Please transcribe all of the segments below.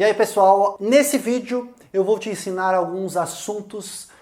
E aí pessoal, nesse vídeo eu vou te ensinar alguns assuntos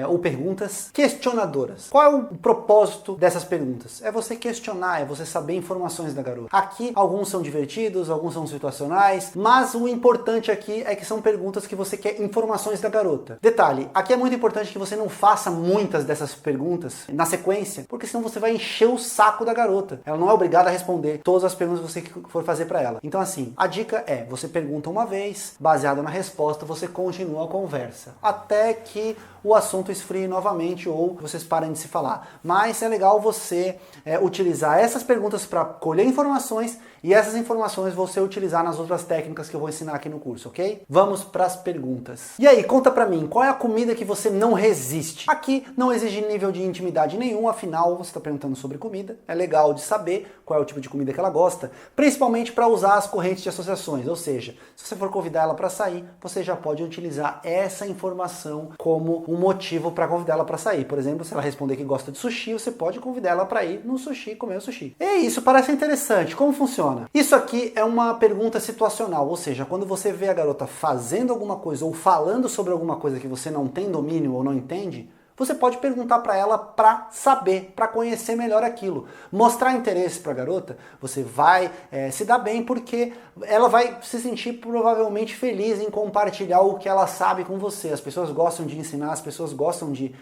ou perguntas questionadoras. Qual é o propósito dessas perguntas? É você questionar, é você saber informações da garota. Aqui alguns são divertidos, alguns são situacionais, mas o importante aqui é que são perguntas que você quer informações da garota. Detalhe, aqui é muito importante que você não faça muitas dessas perguntas na sequência, porque senão você vai encher o saco da garota. Ela não é obrigada a responder todas as perguntas que você for fazer para ela. Então assim, a dica é, você pergunta uma vez, baseado na resposta, você continua a conversa, até que o assunto esfrie novamente ou vocês parem de se falar. Mas é legal você utilizar essas perguntas para colher informações e essas informações você utilizar nas outras técnicas que eu vou ensinar aqui no curso, ok? Vamos para as perguntas. E aí, conta pra mim, qual é a comida que você não resiste? Aqui não exige nível de intimidade nenhum, afinal você está perguntando sobre comida. É legal de saber qual é o tipo de comida que ela gosta, principalmente para usar as correntes de associações, ou seja, se você for convidar ela para sair, você já pode utilizar essa informação como um motivo para convidar ela para sair. Por exemplo, se ela responder que gosta de sushi, você pode convidar ela para ir no sushi, comer o sushi. E isso parece interessante. Como funciona? Isso aqui é uma pergunta situacional, ou seja, quando você vê a garota fazendo alguma coisa ou falando sobre alguma coisa que você não tem domínio ou não entende, você pode perguntar para ela para saber, para conhecer melhor aquilo. Mostrar interesse para a garota, você vai se dar bem porque ela vai se sentir provavelmente feliz em compartilhar o que ela sabe com você. As pessoas gostam de ensinar, as pessoas gostam de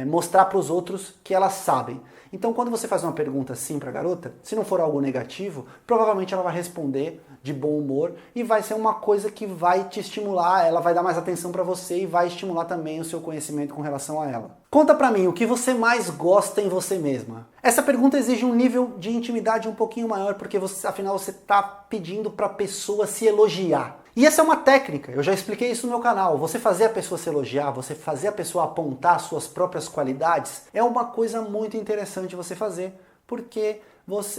mostrar para os outros que elas sabem. Então quando você faz uma pergunta assim para a garota, se não for algo negativo, provavelmente ela vai responder de bom humor e vai ser uma coisa que vai te estimular, ela vai dar mais atenção para você e vai estimular também o seu conhecimento com relação a ela. Conta pra mim o que você mais gosta em você mesma. Essa pergunta exige um nível de intimidade um pouquinho maior, porque afinal você está pedindo para a pessoa se elogiar. E essa é uma técnica, eu já expliquei isso no meu canal. Você fazer a pessoa se elogiar, você fazer a pessoa apontar suas próprias qualidades, é uma coisa muito interessante você fazer, porque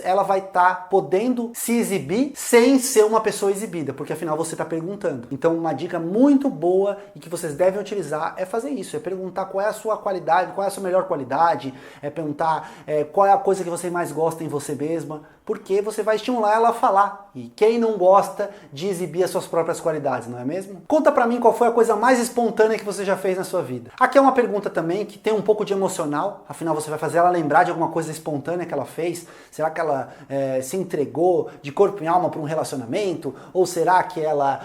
ela vai estar podendo se exibir sem ser uma pessoa exibida, porque afinal você está perguntando. Então uma dica muito boa e que vocês devem utilizar é fazer isso, é perguntar qual é a sua qualidade, qual é a sua melhor qualidade, é perguntar qual é a coisa que você mais gosta em você mesma, porque você vai estimular ela a falar. E quem não gosta de exibir as suas próprias qualidades, não é mesmo? Conta pra mim qual foi a coisa mais espontânea que você já fez na sua vida. Aqui é uma pergunta também que tem um pouco de emocional, afinal você vai fazer ela lembrar de alguma coisa espontânea que ela fez. Será que ela se entregou de corpo e alma para um relacionamento? Ou será que ela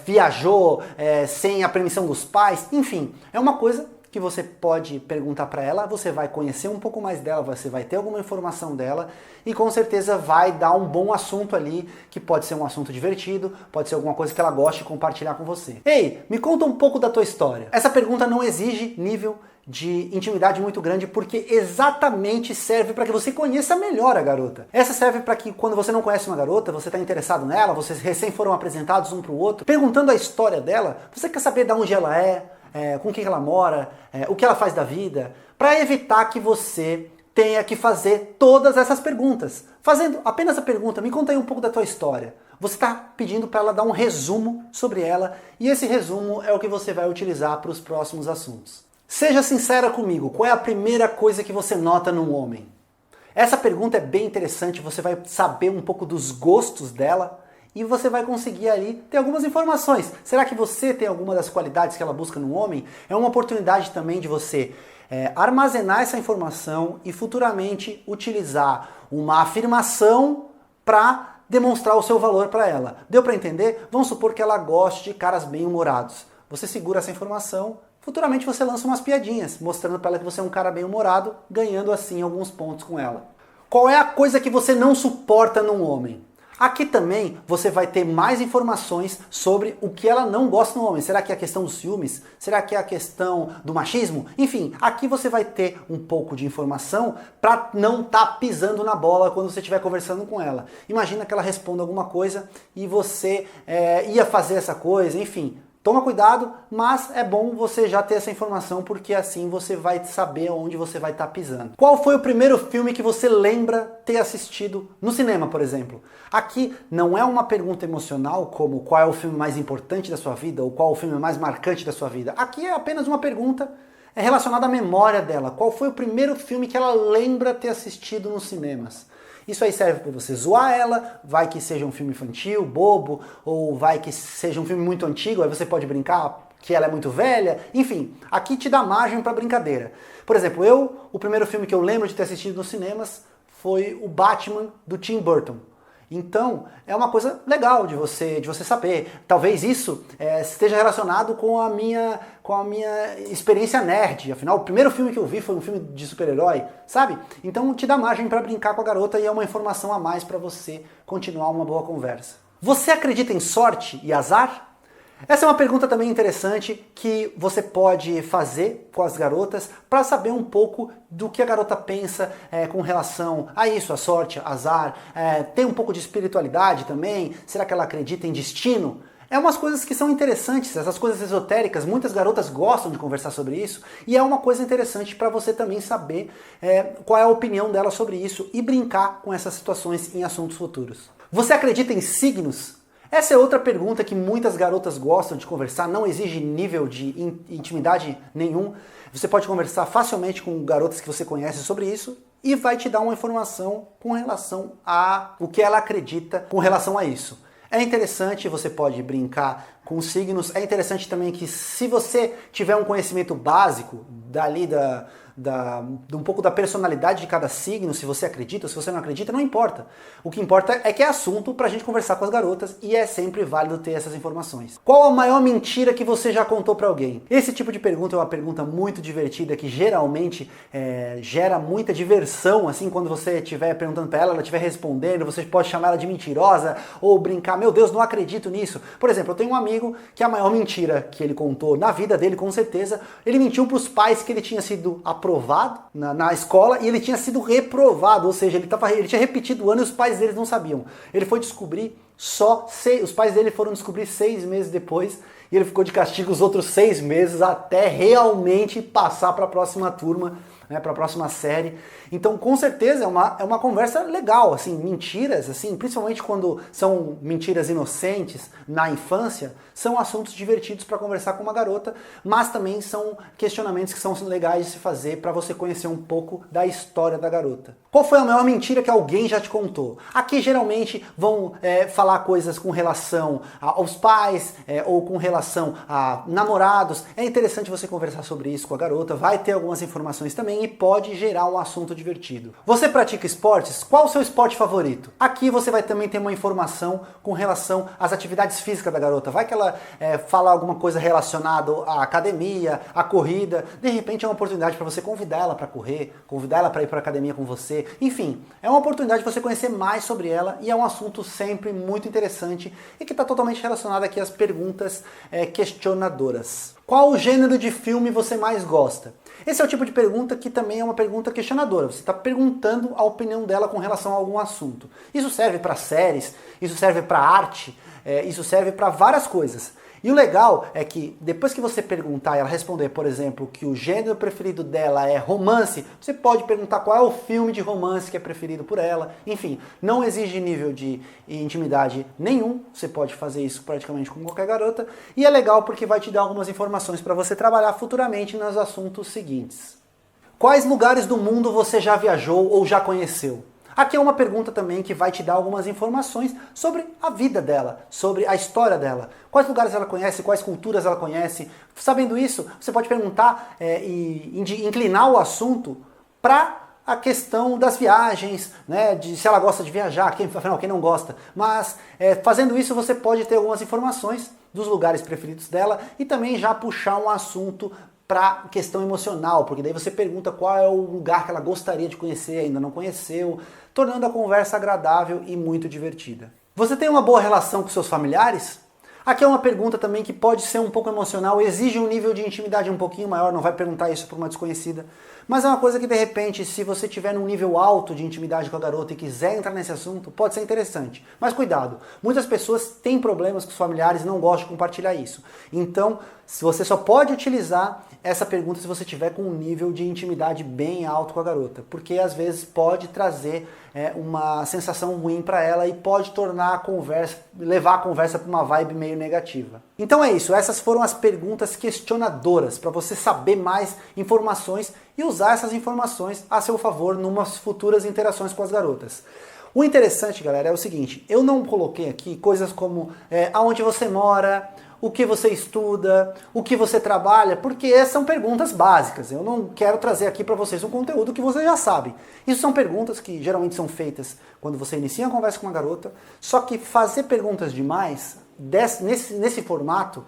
viajou sem a permissão dos pais? Enfim, é uma coisa que você pode perguntar para ela, você vai conhecer um pouco mais dela, você vai ter alguma informação dela e com certeza vai dar um bom assunto ali, que pode ser um assunto divertido, pode ser alguma coisa que ela goste de compartilhar com você. Ei, me conta um pouco da tua história. Essa pergunta não exige nível de intimidade muito grande, porque exatamente serve para que você conheça melhor a garota. Essa serve para que quando você não conhece uma garota, você está interessado nela, vocês recém foram apresentados um para o outro, perguntando a história dela, você quer saber de onde ela é, com quem ela mora, o que ela faz da vida, para evitar que você tenha que fazer todas essas perguntas. Fazendo apenas a pergunta, me conta aí um pouco da tua história. Você está pedindo para ela dar um resumo sobre ela, e esse resumo é o que você vai utilizar para os próximos assuntos. Seja sincera comigo, qual é a primeira coisa que você nota num homem? Essa pergunta é bem interessante, você vai saber um pouco dos gostos dela, e você vai conseguir ali ter algumas informações. Será que você tem alguma das qualidades que ela busca no homem? É uma oportunidade também de você armazenar essa informação e futuramente utilizar uma afirmação para demonstrar o seu valor para ela. Deu para entender? Vamos supor que ela goste de caras bem-humorados. Você segura essa informação, futuramente você lança umas piadinhas, mostrando para ela que você é um cara bem-humorado, ganhando assim alguns pontos com ela. Qual é a coisa que você não suporta num homem? Aqui também você vai ter mais informações sobre o que ela não gosta no homem. Será que é a questão dos ciúmes? Será que é a questão do machismo? Enfim, aqui você vai ter um pouco de informação para não estar pisando na bola quando você estiver conversando com ela. Imagina que ela responda alguma coisa e você ia fazer essa coisa, enfim. Toma cuidado, mas é bom você já ter essa informação, porque assim você vai saber onde você vai estar pisando. Qual foi o primeiro filme que você lembra ter assistido no cinema, por exemplo? Aqui não é uma pergunta emocional, como qual é o filme mais importante da sua vida, ou qual o filme mais marcante da sua vida. Aqui é apenas uma pergunta relacionada à memória dela. Qual foi o primeiro filme que ela lembra ter assistido nos cinemas? Isso aí serve para você zoar ela, vai que seja um filme infantil, bobo, ou vai que seja um filme muito antigo, aí você pode brincar que ela é muito velha, enfim, aqui te dá margem para brincadeira. Por exemplo, o primeiro filme que eu lembro de ter assistido nos cinemas foi o Batman do Tim Burton. Então, é uma coisa legal de você saber. Talvez isso esteja relacionado com a minha experiência nerd. Afinal, o primeiro filme que eu vi foi um filme de super-herói, sabe? Então, te dá margem para brincar com a garota e é uma informação a mais para você continuar uma boa conversa. Você acredita em sorte e azar? Essa é uma pergunta também interessante que você pode fazer com as garotas para saber um pouco do que a garota pensa com relação a isso, a sorte, azar, tem um pouco de espiritualidade também, será que ela acredita em destino? É umas coisas que são interessantes, essas coisas esotéricas, muitas garotas gostam de conversar sobre isso e é uma coisa interessante para você também saber qual é a opinião dela sobre isso e brincar com essas situações em assuntos futuros. Você acredita em signos? Essa é outra pergunta que muitas garotas gostam de conversar, não exige nível de intimidade nenhum. Você pode conversar facilmente com garotas que você conhece sobre isso e vai te dar uma informação com relação a o que ela acredita com relação a isso. É interessante, você pode brincar com signos, é interessante também que se você tiver um conhecimento básico dali de um pouco da personalidade de cada signo, se você acredita ou se você não acredita, não importa. O que importa é que é assunto pra gente conversar com as garotas e é sempre válido ter essas informações. Qual a maior mentira que você já contou pra alguém? Esse tipo de pergunta é uma pergunta muito divertida que geralmente gera muita diversão, assim, quando você estiver perguntando pra ela estiver respondendo, você pode chamar ela de mentirosa ou brincar, meu Deus, não acredito nisso. Por exemplo, eu tenho um amigo que a maior mentira que ele contou na vida dele, com certeza, ele mentiu pros pais que ele tinha sido aprovado na escola e ele tinha sido reprovado, ou seja, ele tinha repetido o ano e os pais deles não sabiam. Ele foi descobrir os pais dele foram descobrir 6 meses depois e ele ficou de castigo os outros 6 meses até realmente passar para a próxima turma, para a próxima série. Então, com certeza, é uma conversa legal, assim, mentiras, assim, principalmente quando são mentiras inocentes na infância, são assuntos divertidos para conversar com uma garota, mas também são questionamentos que são legais de se fazer para você conhecer um pouco da história da garota. Qual foi a maior mentira que alguém já te contou? Aqui, geralmente, vão falar coisas com relação aos pais ou com relação a namorados. É interessante você conversar sobre isso com a garota, vai ter algumas informações também e pode gerar um assunto divertido. Você pratica esportes? Qual o seu esporte favorito? Aqui você vai também ter uma informação com relação às atividades físicas da garota. Vai que ela fala alguma coisa relacionada à academia, à corrida. De repente é uma oportunidade para você convidar ela para correr, convidar ela para ir para a academia com você. Enfim, é uma oportunidade de você conhecer mais sobre ela e é um assunto sempre muito interessante e que está totalmente relacionado aqui às perguntas questionadoras. Qual o gênero de filme você mais gosta? Esse é o tipo de pergunta que também é uma pergunta questionadora. Você está perguntando a opinião dela com relação a algum assunto. Isso serve para séries, isso serve para arte, isso serve para várias coisas. E o legal é que depois que você perguntar e ela responder, por exemplo, que o gênero preferido dela é romance, você pode perguntar qual é o filme de romance que é preferido por ela. Enfim, não exige nível de intimidade nenhum, você pode fazer isso praticamente com qualquer garota. E é legal porque vai te dar algumas informações para você trabalhar futuramente nos assuntos seguintes. Quais lugares do mundo você já viajou ou já conheceu? Aqui é uma pergunta também que vai te dar algumas informações sobre a vida dela, sobre a história dela. Quais lugares ela conhece, quais culturas ela conhece. Sabendo isso, você pode perguntar e inclinar o assunto para a questão das viagens, né, de se ela gosta de viajar, afinal, quem não gosta. Mas fazendo isso você pode ter algumas informações dos lugares preferidos dela e também já puxar um assunto para questão emocional, porque daí você pergunta qual é o lugar que ela gostaria de conhecer, ainda não conheceu, tornando a conversa agradável e muito divertida. Você tem uma boa relação com seus familiares? Aqui é uma pergunta também que pode ser um pouco emocional, exige um nível de intimidade um pouquinho maior, não vai perguntar isso para uma desconhecida, mas é uma coisa que de repente, se você tiver num nível alto de intimidade com a garota e quiser entrar nesse assunto, pode ser interessante. Mas cuidado, muitas pessoas têm problemas com os familiares e não gostam de compartilhar isso. Então, se você só pode utilizar essa pergunta se você tiver com um nível de intimidade bem alto com a garota, porque às vezes pode trazer uma sensação ruim para ela e pode tornar a conversa, levar a conversa para uma vibe meio negativa. Então é isso, essas foram as perguntas questionadoras para você saber mais informações e usar essas informações a seu favor numas futuras interações com as garotas. O interessante, galera, é o seguinte, eu não coloquei aqui coisas como aonde você mora, o que você estuda, o que você trabalha, porque são perguntas básicas. Eu não quero trazer aqui para vocês um conteúdo que vocês já sabem. Isso são perguntas que geralmente são feitas quando você inicia uma conversa com uma garota, só que fazer perguntas demais, nesse formato,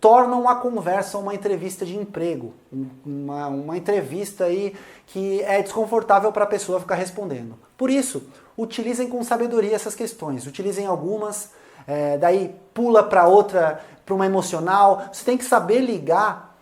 tornam a conversa uma entrevista de emprego, uma entrevista aí que é desconfortável para a pessoa ficar respondendo. Por isso, utilizem com sabedoria essas questões, utilizem algumas, daí pula para outra, para uma emocional. Você tem que saber ligar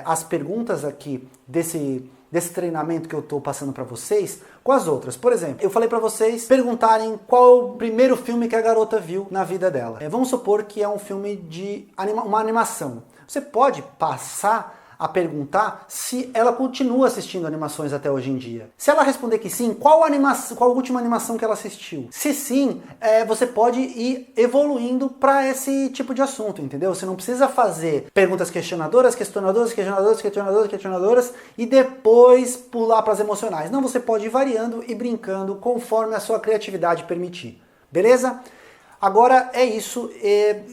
as perguntas aqui desse treinamento que eu estou passando para vocês com as outras. Por exemplo, eu falei para vocês perguntarem qual é o primeiro filme que a garota viu na vida dela. Vamos supor que é um filme de uma animação. Você pode passar a perguntar se ela continua assistindo animações até hoje em dia. Se ela responder que sim, qual a última animação que ela assistiu? Se sim, você pode ir evoluindo para esse tipo de assunto, entendeu? Você não precisa fazer perguntas questionadoras e depois pular para as emocionais. Não, você pode ir variando e brincando conforme a sua criatividade permitir. Beleza? Agora é isso.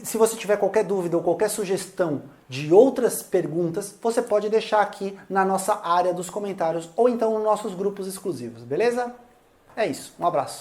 Se você tiver qualquer dúvida ou qualquer sugestão de outras perguntas, você pode deixar aqui na nossa área dos comentários ou então nos nossos grupos exclusivos, beleza? É isso. Um abraço.